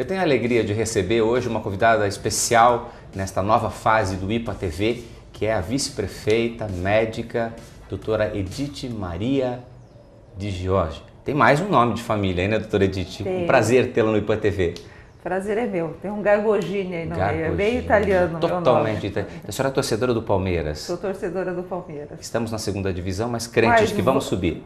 Eu tenho a alegria de receber hoje uma convidada especial nesta nova fase do IPA TV, que é a vice-prefeita médica, doutora Edith Maria de Jorge. Tem mais um nome de família, hein, né, doutora Edith? Tem. Um prazer tê-la no IPA TV. Prazer é meu. Tem um Gargogini aí no meio. É bem italiano. Totalmente italiano. A senhora é torcedora do Palmeiras? Sou torcedora do Palmeiras. Estamos na segunda divisão, mas crentes que vamos subir.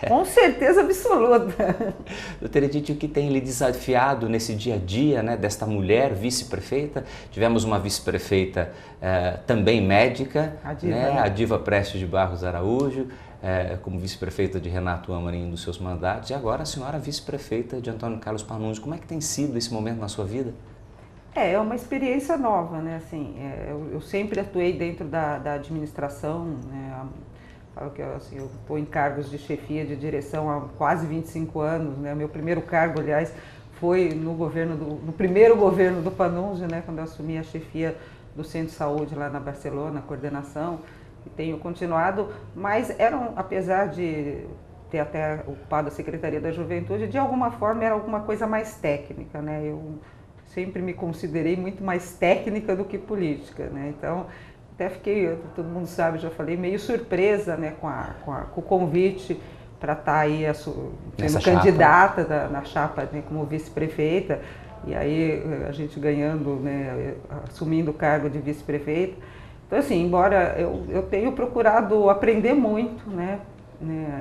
Com certeza absoluta. Doutora Edith, o que tem lhe desafiado nesse dia a dia, né, desta mulher vice-prefeita? Tivemos uma vice-prefeita também médica, a Diva Prestes de Barros Araújo, como vice-prefeita de Renato Amaro em um dos seus mandatos, e agora a senhora vice-prefeita de Antônio Carlos Panunzi. Como é que tem sido esse momento na sua vida? É uma experiência nova, né? Assim, eu sempre atuei dentro da administração, né? Falo que assim, eu estou em cargos de chefia, de direção há quase 25 anos, né? Meu primeiro cargo, aliás, foi no primeiro governo do Panunzi, né? Quando eu assumi a chefia do Centro de Saúde lá na Barcelona, a coordenação, e tenho continuado, mas apesar de ter até ocupado a Secretaria da Juventude, de alguma forma era alguma coisa mais técnica, né? Eu sempre me considerei muito mais técnica do que política, né? Então, até fiquei, todo mundo sabe, já falei, meio surpresa, né, com o convite para estar aí sendo candidata na chapa, né, como vice-prefeita, e aí a gente ganhando, né, assumindo o cargo de vice-prefeita. Então, assim, embora eu tenha procurado aprender muito, né,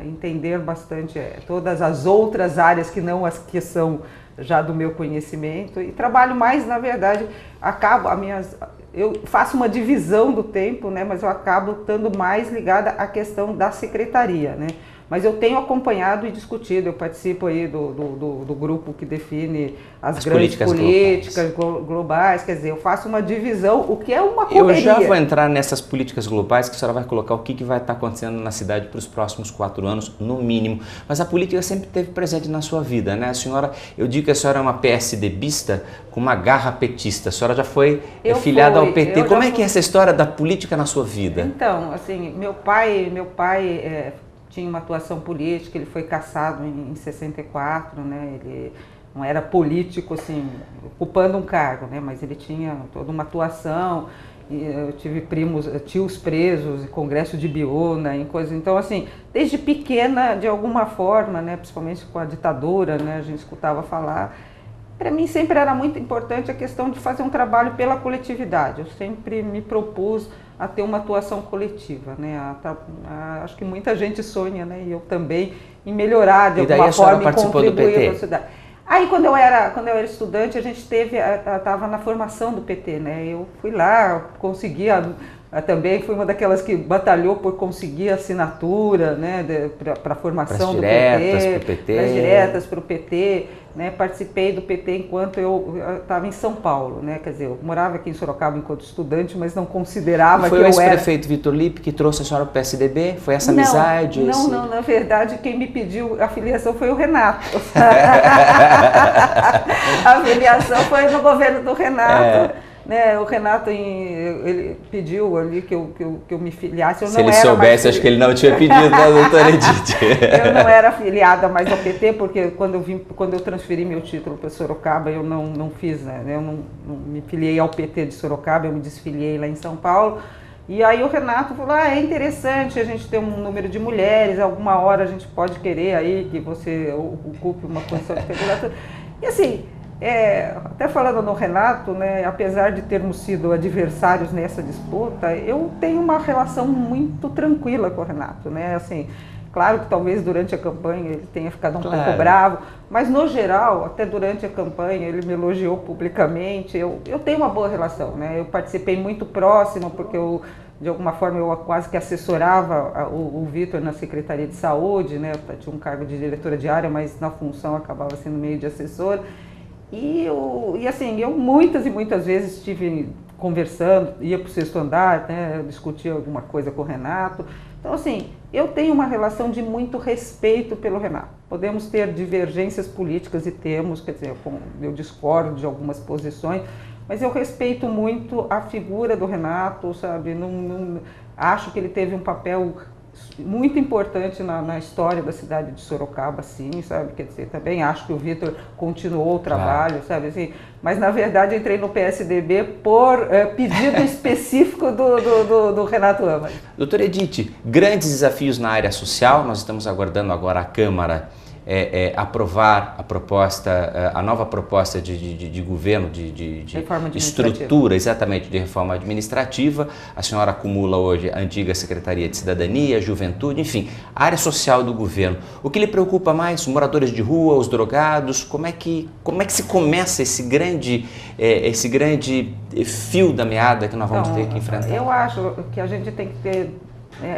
entender bastante todas as outras áreas que não as que são já do meu conhecimento, e trabalho mais, na verdade, eu faço uma divisão do tempo, né, mas eu acabo estando mais ligada à questão da secretaria, né? Mas eu tenho acompanhado e discutido, eu participo aí do grupo que define as grandes políticas globais, quer dizer, eu faço uma divisão, o que é uma correria. Eu já vou entrar nessas políticas globais, que a senhora vai colocar o que vai estar acontecendo na cidade para os próximos 4 anos, no mínimo. Mas a política sempre esteve presente na sua vida, né? A senhora, eu digo que a senhora é uma PSDBista com uma garra petista. A senhora já foi filiada ao PT. Como é que é essa história da política na sua vida? Então, assim, meu pai tinha uma atuação política, ele foi cassado em 64, né? Ele não era político, assim, ocupando um cargo, né? Mas ele tinha toda uma atuação, e eu tive tios presos, em congresso de Biúna, em coisas. Então, assim, desde pequena, de alguma forma, né? Principalmente com a ditadura, né? A gente escutava falar. Para mim sempre era muito importante a questão de fazer um trabalho pela coletividade. Eu sempre me propus a ter uma atuação coletiva, né? Acho que muita gente sonha, né? E eu também, em melhorar de alguma forma e contribuir para a sociedade. Aí quando eu era estudante, a gente estava na formação do PT, né? Eu fui lá, também fui uma daquelas que batalhou por conseguir assinatura, né, para a formação do PT, as diretas para o PT, né, participei do PT enquanto eu estava em São Paulo, né, quer dizer, eu morava aqui em Sorocaba enquanto estudante, mas não considerava que eu era... Foi o ex-prefeito Vitor Lippe que trouxe a senhora para o PSDB? Foi essa amizade? Não, na verdade quem me pediu a filiação foi o Renato. A filiação foi no governo do Renato. Né, o Renato ele pediu ali que eu me filiasse. Se ele soubesse, acho que ele não tinha pedido, né, doutora Edith? Eu não era filiada mais ao PT, porque quando eu transferi meu título para Sorocaba, eu não fiz, né? Eu não me filiei ao PT de Sorocaba, eu me desfiliei lá em São Paulo. E aí o Renato falou, é interessante a gente ter um número de mulheres, alguma hora a gente pode querer aí que você ocupe uma posição de candidatura. E assim... até falando no Renato, né, apesar de termos sido adversários nessa disputa, eu tenho uma relação muito tranquila com o Renato, né, assim, claro que talvez durante a campanha ele tenha ficado um pouco bravo, mas no geral, até durante a campanha ele me elogiou publicamente, eu tenho uma boa relação, né, eu participei muito próximo, porque de alguma forma eu quase que assessorava o Vitor na Secretaria de Saúde, né, eu tinha um cargo de diretora de área, mas na função acabava sendo meio de assessora. E assim, eu muitas e muitas vezes estive conversando, ia para o 6º andar, né, discutia alguma coisa com o Renato. Então, assim, eu tenho uma relação de muito respeito pelo Renato. Podemos ter divergências políticas e temos, quer dizer, eu discordo de algumas posições, mas eu respeito muito a figura do Renato, sabe? Acho que ele teve um papel muito importante na história da cidade de Sorocaba, sim, sabe? Quer dizer, também acho que o Vitor continuou o trabalho, sabe? Assim, mas, na verdade, entrei no PSDB por pedido específico do Renato Amari. Doutora Edith, grandes desafios na área social, nós estamos aguardando agora a Câmara aprovar a nova proposta de governo, de estrutura, exatamente, de reforma administrativa. A senhora acumula hoje a antiga Secretaria de Cidadania, Juventude, enfim, a área social do governo. O que lhe preocupa mais? Os moradores de rua, os drogados? Como é que se começa esse grande fio da meada que nós vamos ter que enfrentar? Eu acho que a gente tem que ter...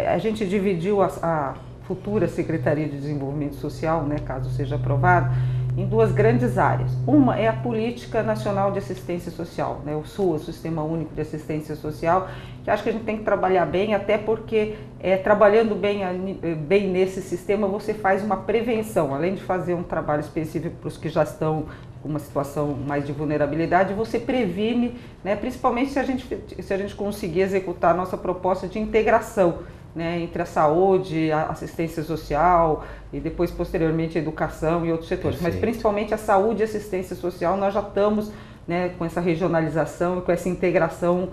a gente dividiu a futura Secretaria de Desenvolvimento Social, né, caso seja aprovado, em duas grandes áreas. Uma é a Política Nacional de Assistência Social, né, o SUA, Sistema Único de Assistência Social, que acho que a gente tem que trabalhar bem, até porque trabalhando bem nesse sistema você faz uma prevenção, além de fazer um trabalho específico para os que já estão com uma situação mais de vulnerabilidade, você previne, né, principalmente se a gente conseguir executar a nossa proposta de integração, né, entre a saúde, a assistência social e depois, posteriormente, a educação e outros setores. Perfeito. Mas principalmente a saúde e assistência social, nós já estamos, né, com essa regionalização e com essa integração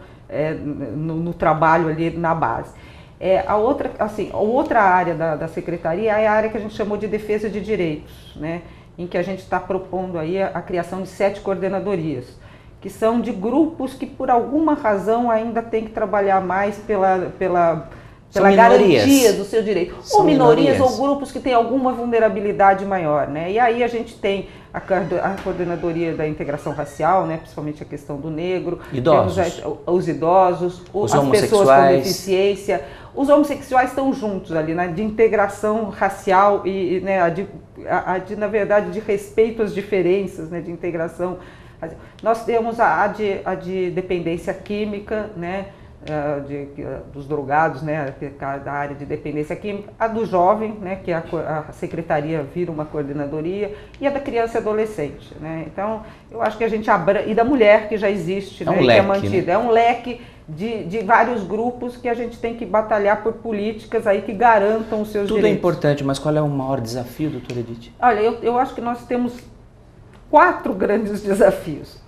no trabalho ali na base. A outra área da Secretaria é a área que a gente chamou de defesa de direitos, né, em que a gente está propondo aí a criação de 7 coordenadorias, que são de grupos que, por alguma razão, ainda tem que trabalhar mais pela garantia do seu direito. Ou minorias ou grupos que têm alguma vulnerabilidade maior, né? E aí a gente tem a coordenadoria da integração racial, né? Principalmente a questão do negro, os idosos, as pessoas com deficiência. Os homossexuais estão juntos ali, né? De integração racial e né? Na verdade, de respeito às diferenças, né? De integração. Nós temos a de dependência química, né? Dos drogados, né, da área de dependência química, a do jovem, né, que a secretaria vira uma coordenadoria, e a da criança e adolescente, né. Então, eu acho que a gente e da mulher, que já existe, né, que é mantida. Né? É um leque de vários grupos que a gente tem que batalhar por políticas aí que garantam os seus direitos. Tudo é importante, mas qual é o maior desafio, doutora Edith? Olha, eu acho que nós temos 4 grandes desafios.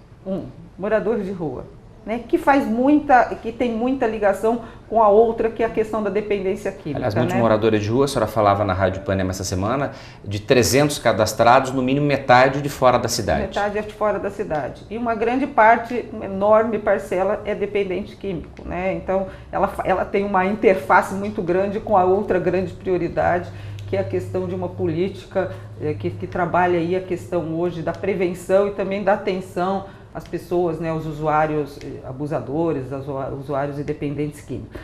Morador de rua, né, que tem muita ligação com a outra, que é a questão da dependência química. Aliás, muitos moradores de rua, a senhora falava na Rádio Ipanema essa semana, de 300 cadastrados, no mínimo metade de fora da cidade. Metade é de fora da cidade. E uma grande parte, uma enorme parcela, é dependente químico, né? Então, ela tem uma interface muito grande com a outra grande prioridade, que é a questão de uma política que trabalha aí a questão hoje da prevenção e também da atenção às pessoas, né, os usuários abusadores, os usuários e dependentes químicos.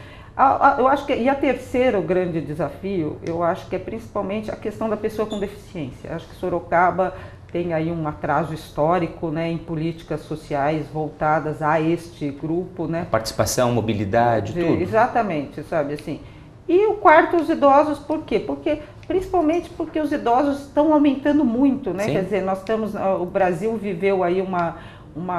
Eu acho e a terceiro grande desafio, eu acho que é principalmente a questão da pessoa com deficiência. Eu acho que Sorocaba tem aí um atraso histórico, né, em políticas sociais voltadas a este grupo, né? Participação, mobilidade, tudo. Exatamente, sabe, assim. E o quarto, os idosos, por quê? Principalmente porque os idosos estão aumentando muito, né? Sim. Quer dizer, o Brasil viveu aí uma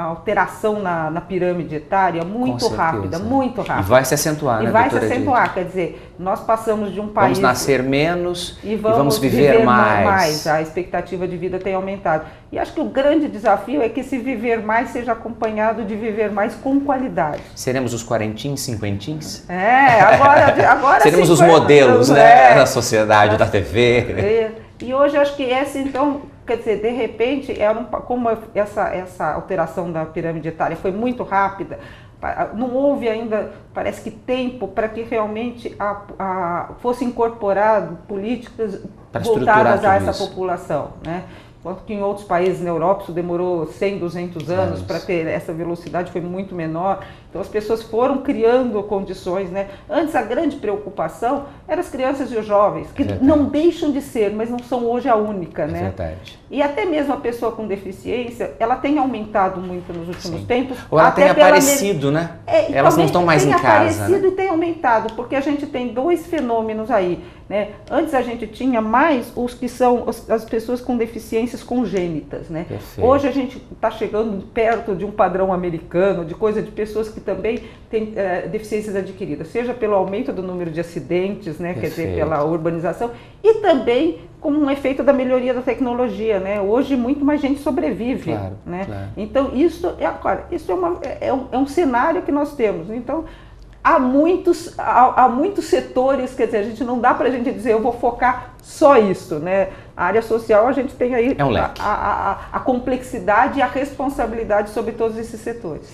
alteração na pirâmide etária muito rápida. E vai se acentuar, né, E vai se acentuar, quer dizer, nós passamos de um país... Vamos nascer menos e vamos viver mais. A expectativa de vida tem aumentado. E acho que o grande desafio é que esse viver mais seja acompanhado de viver mais com qualidade. Seremos os quarentinhos, cinquentinhos? Agora seremos os modelos, né, da sociedade, da TV. E hoje acho que então... Quer dizer, de repente, como essa alteração da pirâmide etária foi muito rápida, não houve ainda, parece que, tempo para que realmente fosse incorporado políticas voltadas a essa população, né? Enquanto que em outros países na Europa isso demorou 100, 200 anos para ter essa velocidade, foi muito menor. Então as pessoas foram criando condições, né? Antes a grande preocupação eram as crianças e os jovens, que não deixam de ser, mas não são hoje a única, né? Verdade. E até mesmo a pessoa com deficiência, ela tem aumentado muito nos últimos tempos. Ou ela tem aparecido, né? Elas não estão mais em casa. Tem aparecido, né? E tem aumentado, porque a gente tem 2 fenômenos aí. né? Antes a gente tinha mais os que são as pessoas com deficiências congênitas, né? Hoje a gente está chegando perto de um padrão americano, de coisa de pessoas que também têm deficiências adquiridas, seja pelo aumento do número de acidentes, né? Quer dizer, pela urbanização, e também como um efeito da melhoria da tecnologia, né? Hoje muito mais gente sobrevive, né? Então isso é um cenário que nós temos. Então há muitos setores, quer dizer, a gente não dá para a gente dizer eu vou focar só isso, né? A área social a gente tem aí um leque. a complexidade e a responsabilidade sobre todos esses setores.